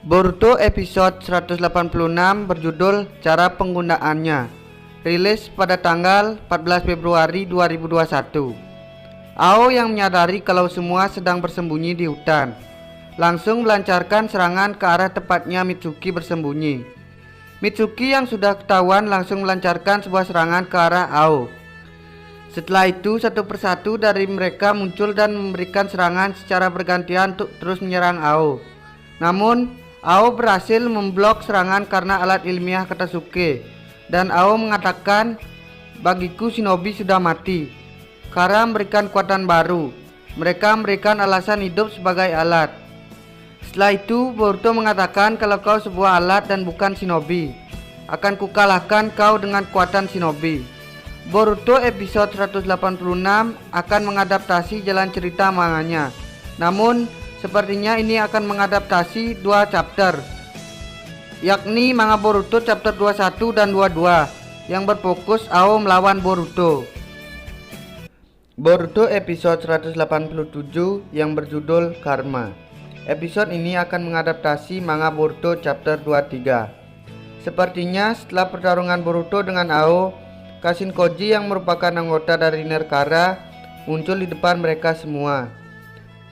Boruto episode 186 berjudul Cara Penggunaannya. Rilis pada tanggal 14 Februari 2021. Ao yang menyadari kalau semua sedang bersembunyi di hutan, langsung melancarkan serangan ke arah tempatnya Mitsuki bersembunyi. Mitsuki yang sudah ketahuan langsung melancarkan sebuah serangan ke arah Ao. Setelah itu satu persatu dari mereka muncul dan memberikan serangan secara bergantian untuk terus menyerang Ao. Namun Ao berhasil memblok serangan karena alat ilmiah Katasuke, dan Ao mengatakan, "Bagiku shinobi sudah mati." Kara memberikan kekuatan baru. Mereka memberikan alasan hidup sebagai alat. Setelah itu Boruto mengatakan, "Kalau kau sebuah alat dan bukan shinobi, akan kukalahkan kau dengan kekuatan shinobi." Boruto episode 186 akan mengadaptasi jalan cerita manganya. Namun sepertinya ini akan mengadaptasi dua chapter, yakni manga Boruto chapter 21 dan 22 yang berfokus Ao melawan Boruto. Boruto episode 187 yang berjudul Karma. Episode ini akan mengadaptasi manga Boruto chapter 23. Sepertinya setelah pertarungan Boruto dengan Ao, Kashin Koji yang merupakan anggota dari Nerkara muncul di depan mereka semua.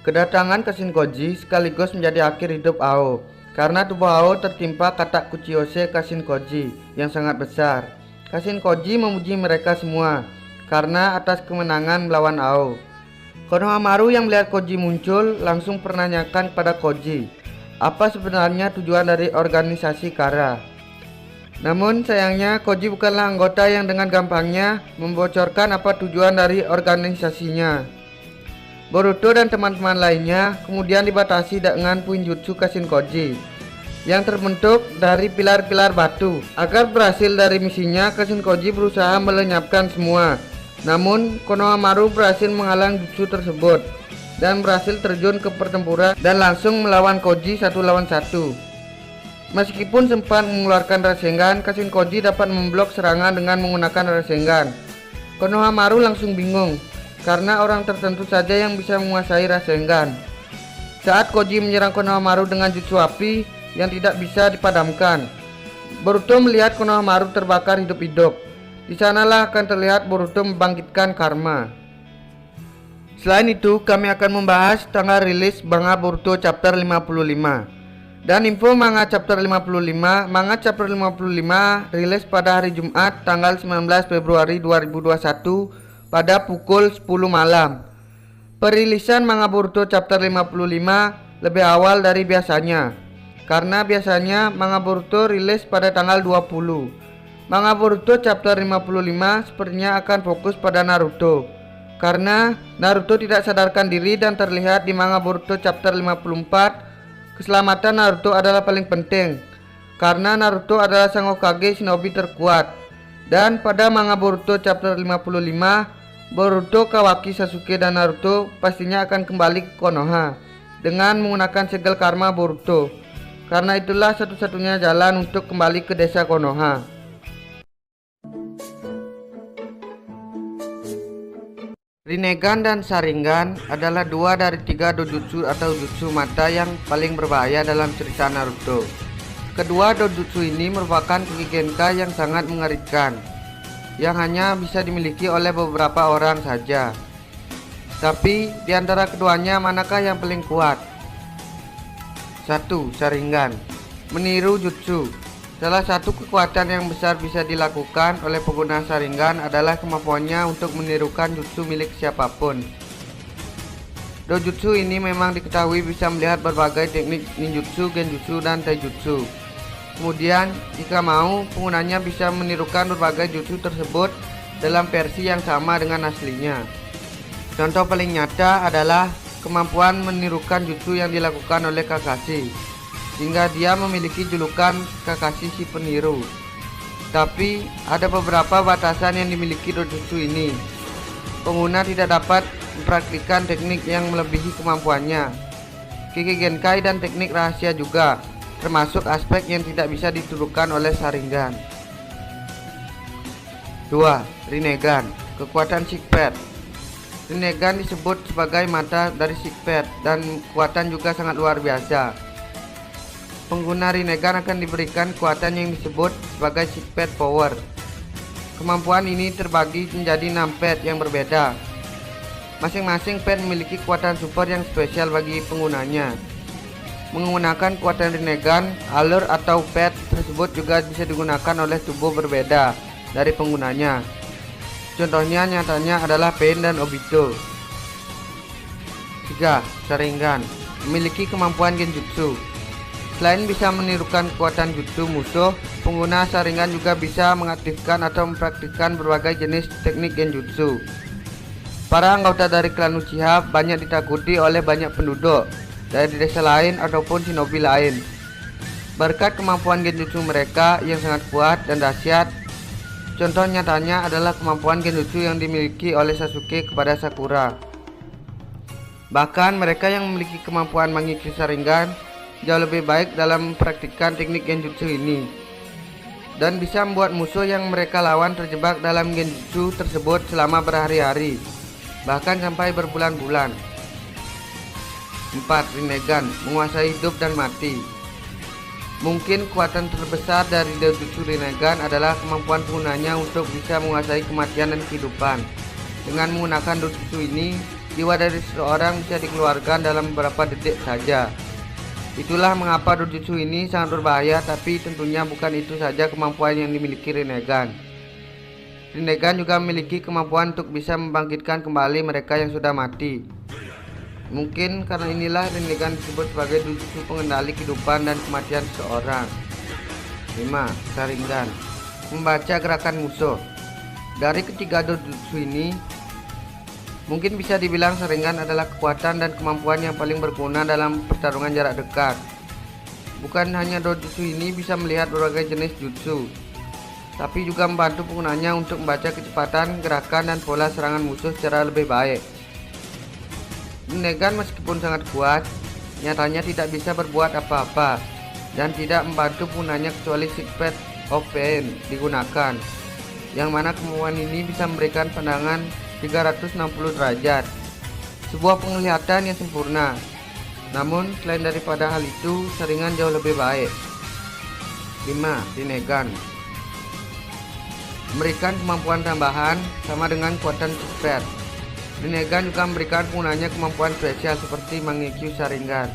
Kedatangan Kashin Koji sekaligus menjadi akhir hidup Ao, karena tubuh Ao tertimpa katak Kuchiyose Kashin Koji yang sangat besar. Kashin Koji memuji mereka semua karena atas kemenangan melawan Ao. Konohamaru yang melihat Koji muncul langsung menanyakan kepada Koji, apa sebenarnya tujuan dari organisasi Kara. Namun sayangnya Koji bukanlah anggota yang dengan gampangnya membocorkan apa tujuan dari organisasinya. Boruto dan teman-teman lainnya kemudian dibatasi dengan Puinjutsu Kashin Koji yang terbentuk dari pilar-pilar batu. Agar berhasil dari misinya, Kashin Koji berusaha melenyapkan semua. Namun Konohamaru berhasil menghalang jutsu tersebut dan berhasil terjun ke pertempuran dan langsung melawan Koji 1 lawan 1. Meskipun sempat mengeluarkan Rasengan, Kashin Koji dapat memblok serangan dengan menggunakan Rasengan. Konohamaru langsung bingung karena orang tertentu saja yang bisa menguasai Rasengan. Saat Koji menyerang Konohamaru dengan jutsu api yang tidak bisa dipadamkan, Boruto melihat Konohamaru terbakar hidup-hidup. Di sanalah akan terlihat Boruto membangkitkan karma. Selain itu, kami akan membahas tanggal rilis manga Boruto chapter 55 dan info manga chapter 55. Manga chapter 55 rilis pada hari Jumat tanggal 19 Februari 2021 pada pukul 10 malam. Perilisan manga Boruto chapter 55 lebih awal dari biasanya, karena biasanya manga Boruto rilis pada tanggal 20. Manga Boruto chapter 55 sepertinya akan fokus pada Naruto, karena Naruto tidak sadarkan diri dan terlihat di manga Boruto chapter 54. Keselamatan Naruto adalah paling penting, karena Naruto adalah sang Hokage shinobi terkuat. Dan pada manga Boruto chapter 55, Boruto, Kawaki, Sasuke, dan Naruto pastinya akan kembali ke Konoha dengan menggunakan segel karma Boruto. Karena itulah satu-satunya jalan untuk kembali ke desa Konoha. Rinnegan dan Sharingan adalah dua dari tiga dojutsu atau jutsu mata yang paling berbahaya dalam cerita Naruto. Kedua dojutsu ini merupakan Kiki Genkai yang sangat mengerikan, yang hanya bisa dimiliki oleh beberapa orang saja. Tapi di antara keduanya manakah yang paling kuat? 1. Sharingan. Meniru jutsu. Salah satu kekuatan yang besar bisa dilakukan oleh pengguna Sharingan adalah kemampuannya untuk menirukan jutsu milik siapapun. Dojutsu ini memang diketahui bisa melihat berbagai teknik ninjutsu, genjutsu, dan taijutsu. Kemudian jika mau, penggunanya bisa menirukan berbagai jutsu tersebut dalam versi yang sama dengan aslinya. Contoh paling nyata adalah kemampuan menirukan jutsu yang dilakukan oleh Kakashi, hingga dia memiliki julukan Kakashi si peniru. Tapi ada beberapa batasan yang dimiliki dojutsu ini. Pengguna tidak dapat mempraktikkan teknik yang melebihi kemampuannya. Kiki Genkai dan teknik rahasia juga termasuk aspek yang tidak bisa diturunkan oleh Sharingan. 2. Rinnegan. Kekuatan Shikpad. Rinnegan disebut sebagai mata dari Shikpad dan kekuatan juga sangat luar biasa. Pengguna Rinnegan akan diberikan kekuatan yang disebut sebagai Six Pet Power. Kemampuan ini terbagi menjadi 6 pet yang berbeda. Masing-masing pet memiliki kekuatan super yang spesial bagi penggunanya. Menggunakan kekuatan Rinnegan, alur atau pet tersebut juga bisa digunakan oleh tubuh berbeda dari penggunanya. Contohnya nyatanya adalah Pain dan Obito. 3. Sharingan memiliki kemampuan genjutsu. Selain bisa menirukan kekuatan jutsu musuh, pengguna Sharingan juga bisa mengaktifkan atau mempraktikkan berbagai jenis teknik genjutsu. Para anggota dari klan Uchiha banyak ditakuti oleh banyak penduduk dari desa lain ataupun shinobi lain. Berkat kemampuan genjutsu mereka yang sangat kuat dan dahsyat, contoh nyatanya adalah kemampuan genjutsu yang dimiliki oleh Sasuke kepada Sakura. Bahkan mereka yang memiliki kemampuan Mangekyo Sharingan jauh lebih baik dalam mempraktikkan teknik genjutsu ini, dan bisa membuat musuh yang mereka lawan terjebak dalam genjutsu tersebut selama berhari-hari, bahkan sampai berbulan-bulan. 4. Rinnegan menguasai hidup dan mati. Mungkin kekuatan terbesar dari Dojutsu Rinnegan adalah kemampuan penggunanya untuk bisa menguasai kematian dan kehidupan. Dengan menggunakan Dojutsu ini, jiwa dari seseorang bisa dikeluarkan dalam beberapa detik saja. Itulah mengapa Dojutsu ini sangat berbahaya, tapi tentunya bukan itu saja kemampuan yang dimiliki Rinnegan. Rinnegan juga memiliki kemampuan untuk bisa membangkitkan kembali mereka yang sudah mati. Mungkin karena inilah Rinnegan disebut sebagai Dojutsu pengendali kehidupan dan kematian seseorang. 5. Sharingan membaca gerakan musuh. Dari ketiga Dojutsu ini, mungkin bisa dibilang Sharingan adalah kekuatan dan kemampuan yang paling berguna dalam pertarungan jarak dekat. Bukan hanya Dojutsu ini bisa melihat berbagai jenis jutsu, tapi juga membantu penggunanya untuk membaca kecepatan, gerakan, dan pola serangan musuh secara lebih baik. Rinnegan meskipun sangat kuat, nyatanya tidak bisa berbuat apa-apa dan tidak membantu penggunanya kecuali Six Pet of Pain digunakan, yang mana kemampuan ini bisa memberikan pandangan 360 derajat, sebuah penglihatan yang sempurna. Namun selain daripada hal itu, Sharingan jauh lebih baik. 5. Rinnegan memberikan kemampuan tambahan sama dengan kekuatan super. Rinnegan juga memberikan penggunanya kemampuan spesial seperti Mangekyo Sharingan.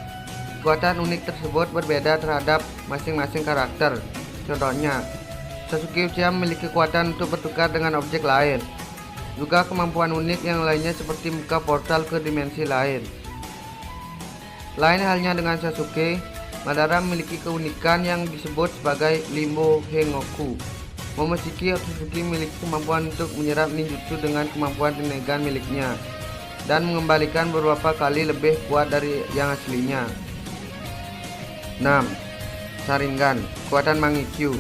Kekuatan unik tersebut berbeda terhadap masing-masing karakter. Contohnya, Sasuke Uchiha memiliki kekuatan untuk bertukar dengan objek lain. Juga kemampuan unik yang lainnya seperti membuka portal ke dimensi lain. Lain halnya dengan Sasuke, Madara memiliki keunikan yang disebut sebagai Limbo Hengoku. Momoshiki Otsutsuki memiliki kemampuan untuk menyerap ninjutsu dengan kemampuan Rinnegan miliknya dan mengembalikan beberapa kali lebih kuat dari yang aslinya. 6. Sharingan kekuatan Mangekyo.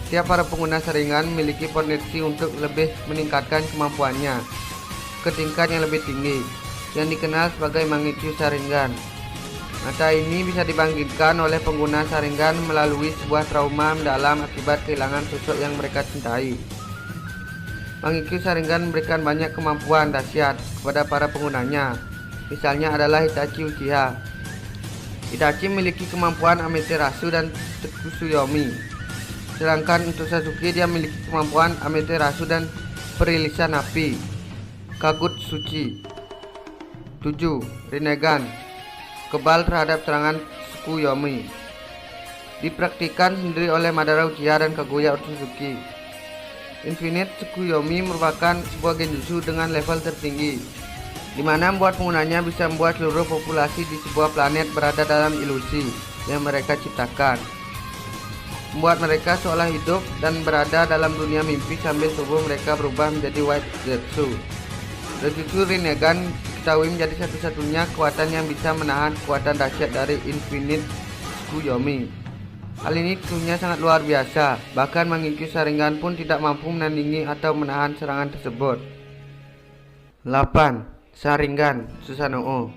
Setiap para pengguna Sharingan memiliki potensi untuk lebih meningkatkan kemampuannya ke tingkat yang lebih tinggi, yang dikenal sebagai Mangekyo Sharingan. Mata ini bisa dibangkitkan oleh pengguna Sharingan melalui sebuah trauma mendalam akibat kehilangan sosok yang mereka cintai. Mangekyo Sharingan memberikan banyak kemampuan dahsyat kepada para penggunanya. Misalnya adalah Itachi Uchiha. Itachi memiliki kemampuan Amaterasu dan Tsukuyomi. Sedangkan untuk Sasuke, dia memiliki kemampuan Amaterasu dan perilisan api, Kagutsuchi. 7. Rinnegan kebal terhadap serangan Tsukuyomi. Dipraktikkan sendiri oleh Madara Uchiha dan Kaguya Otsutsuki. Infinite Tsukuyomi merupakan sebuah genjutsu dengan level tertinggi, di mana membuat penggunanya bisa membuat seluruh populasi di sebuah planet berada dalam ilusi yang mereka ciptakan, membuat mereka seolah hidup dan berada dalam dunia mimpi sambil tubuh mereka berubah menjadi White Zetsu. Dojutsu Rinnegan diketahui menjadi satu-satunya kekuatan yang bisa menahan kekuatan dahsyat dari Infinite Tsukuyomi. Hal ini tentunya sangat luar biasa, bahkan Mangekyo Sharingan pun tidak mampu menandingi atau menahan serangan tersebut. 8. Sharingan Susanoo.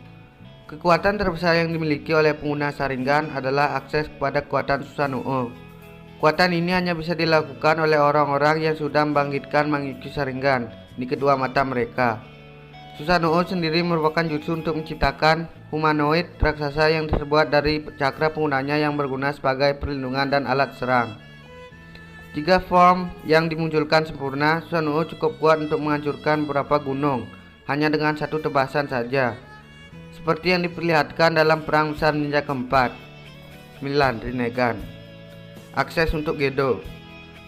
Kekuatan terbesar yang dimiliki oleh pengguna Sharingan adalah akses kepada kekuatan Susanoo. Kekuatan ini hanya bisa dilakukan oleh orang-orang yang sudah membangkitkan Mangekyo Sharingan di kedua mata mereka. Susanoo sendiri merupakan jutsu untuk menciptakan humanoid raksasa yang terbuat dari cakra penggunanya yang berguna sebagai perlindungan dan alat serang. Jika form yang dimunculkan sempurna, Susanoo cukup kuat untuk menghancurkan beberapa gunung hanya dengan satu tebasan saja, seperti yang diperlihatkan dalam perang besar ninja keempat. 9. Rinnegan. Akses untuk Gedo.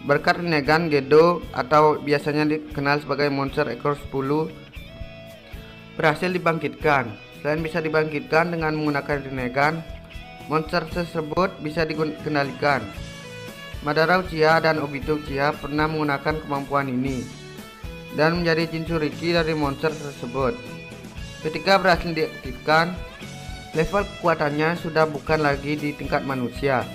Berkat Rinnegan, Gedo atau biasanya dikenal sebagai monster ekor 10 berhasil dibangkitkan. Selain bisa dibangkitkan dengan menggunakan Rinnegan, monster tersebut bisa dikendalikan. Madara Uchiha dan Obito Uchiha pernah menggunakan kemampuan ini dan menjadi Jinchuriki dari monster tersebut. Ketika berhasil diaktifkan, level kekuatannya sudah bukan lagi di tingkat manusia.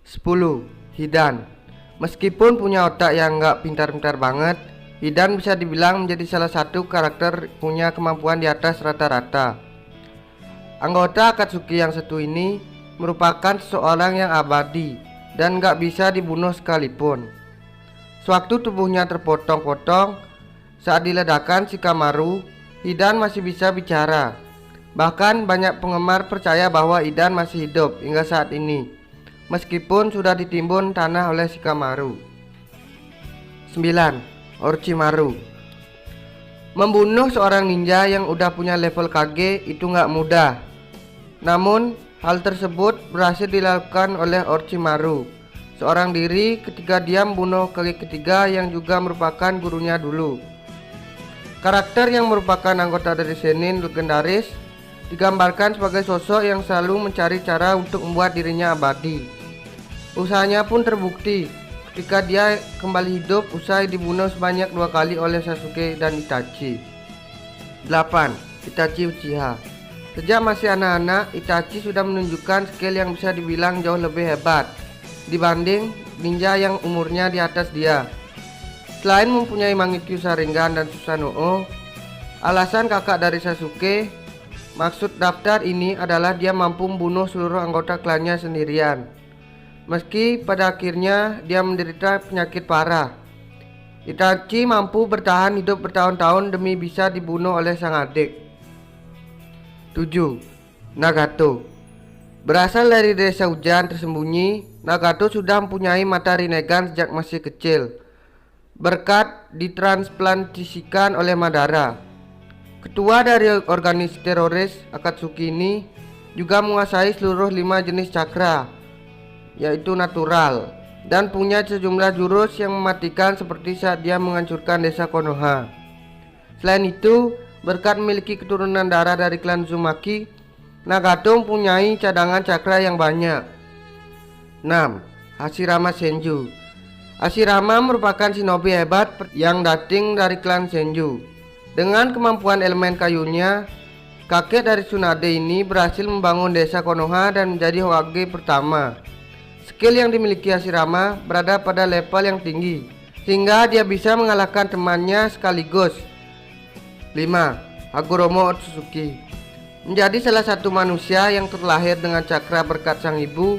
10. Hidan. Meskipun punya otak yang nggak pintar-pintar banget, Hidan bisa dibilang menjadi salah satu karakter punya kemampuan di atas rata-rata. Anggota Akatsuki yang satu ini merupakan seseorang yang abadi dan nggak bisa dibunuh sekalipun. Sewaktu tubuhnya terpotong-potong saat diledakkan Shikamaru, Hidan masih bisa bicara. Bahkan banyak penggemar percaya bahwa Hidan masih hidup hingga saat ini, meskipun sudah ditimbun tanah oleh Shikamaru. 9. Orochimaru. Membunuh seorang ninja yang udah punya level Kage itu nggak mudah. Namun hal tersebut berhasil dilakukan oleh Orochimaru seorang diri ketika dia membunuh Kage ketiga yang juga merupakan gurunya dulu. Karakter yang merupakan anggota dari Zenin legendaris digambarkan sebagai sosok yang selalu mencari cara untuk membuat dirinya abadi. Usahanya pun terbukti ketika dia kembali hidup usai dibunuh sebanyak 2 kali oleh Sasuke dan Itachi. 8. Itachi Uchiha. Sejak masih anak-anak, Itachi sudah menunjukkan skill yang bisa dibilang jauh lebih hebat dibanding ninja yang umurnya di atas dia. Selain mempunyai Mangekyo Sharingan dan Susanoo, alasan kakak dari Sasuke maksud daftar ini adalah dia mampu membunuh seluruh anggota klannya sendirian. Meski pada akhirnya dia menderita penyakit parah, Itachi mampu bertahan hidup bertahun-tahun demi bisa dibunuh oleh sang adik. 7. Nagato. Berasal dari desa hujan tersembunyi, Nagato sudah mempunyai mata Rinnegan sejak masih kecil, berkat ditransplantasikan oleh Madara. Ketua dari organisasi teroris Akatsuki ini juga menguasai seluruh 5 jenis cakra, yaitu natural, dan punya sejumlah jurus yang mematikan seperti saat dia menghancurkan desa Konoha. Selain itu, berkat memiliki keturunan darah dari klan Uzumaki, Nagato mempunyai cadangan cakra yang banyak. 6. Hashirama Senju. Hashirama merupakan shinobi hebat yang datang dari klan Senju. Dengan kemampuan elemen kayunya, kakek dari Tsunade ini berhasil membangun desa Konoha dan menjadi Hokage pertama. Skill yang dimiliki Hashirama berada pada level yang tinggi, sehingga dia bisa mengalahkan temannya sekaligus. 5. Hagoromo Otsutsuki. Menjadi salah satu manusia yang terlahir dengan cakra berkat sang ibu,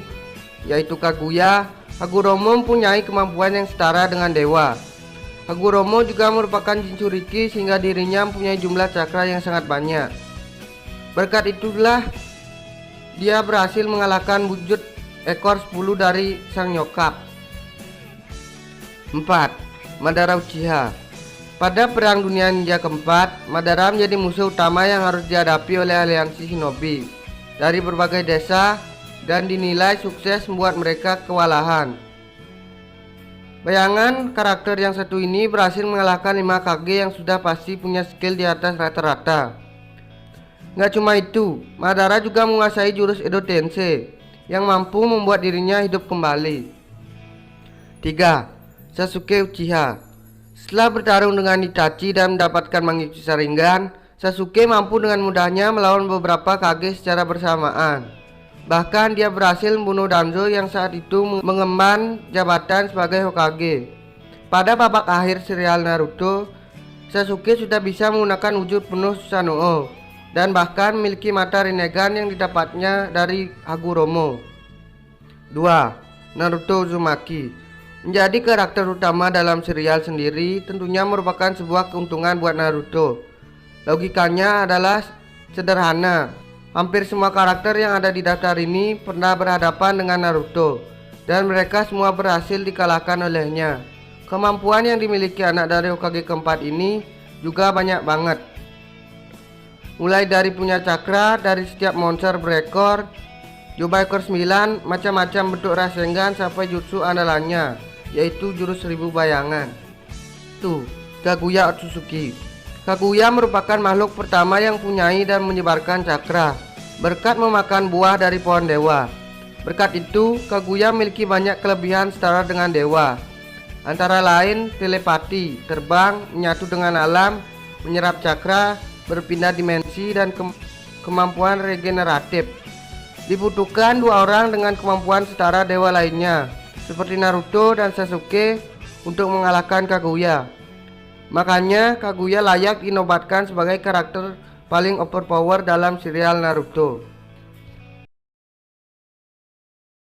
yaitu Kaguya, Hagoromo mempunyai kemampuan yang setara dengan dewa. Hagoromo juga merupakan Jinchuriki sehingga dirinya mempunyai jumlah cakra yang sangat banyak. Berkat itulah dia berhasil mengalahkan wujud ekor 10 dari sang nyokap. 4. Madara Uchiha. Pada perang dunia ninja keempat, Madara menjadi musuh utama yang harus dihadapi oleh aliansi shinobi dari berbagai desa dan dinilai sukses membuat mereka kewalahan. Bayangan karakter yang satu ini berhasil mengalahkan 5 Kage yang sudah pasti punya skill di atas rata-rata. Nggak cuma itu, Madara juga menguasai jurus Edo Tensei yang mampu membuat dirinya hidup kembali. 3. Sasuke Uchiha. Setelah bertarung dengan Itachi dan mendapatkan Mangekyo Sharingan, Sasuke mampu dengan mudahnya melawan beberapa Kage secara bersamaan. Bahkan dia berhasil membunuh Danzo yang saat itu mengemban jabatan sebagai Hokage. Pada babak akhir serial Naruto, Sasuke sudah bisa menggunakan wujud penuh Susanoo dan bahkan memiliki mata Rinnegan yang didapatnya dari Hagoromo. 2. Naruto Uzumaki. Menjadi karakter utama dalam serial sendiri tentunya merupakan sebuah keuntungan buat Naruto. Logikanya adalah sederhana. Hampir semua karakter yang ada di daftar ini pernah berhadapan dengan Naruto, dan mereka semua berhasil dikalahkan olehnya. Kemampuan yang dimiliki anak dari Hokage keempat ini juga banyak banget. Mulai dari punya cakra dari setiap monster berekor, Jubaikor 9, macam-macam bentuk Rasengan sampai jutsu andalannya, yaitu jurus 1000 bayangan. Tuh, Kaguya Otsutsuki. Kaguya merupakan makhluk pertama yang punyai dan menyebarkan cakra berkat memakan buah dari pohon dewa. Berkat itu, Kaguya memiliki banyak kelebihan setara dengan dewa. Antara lain telepati, terbang, menyatu dengan alam, menyerap cakra, berpindah dimensi, dan kemampuan regeneratif. Dibutuhkan dua orang dengan kemampuan setara dewa lainnya, seperti Naruto dan Sasuke, untuk mengalahkan Kaguya. Makanya Kaguya layak dinobatkan sebagai karakter paling overpower dalam serial Naruto.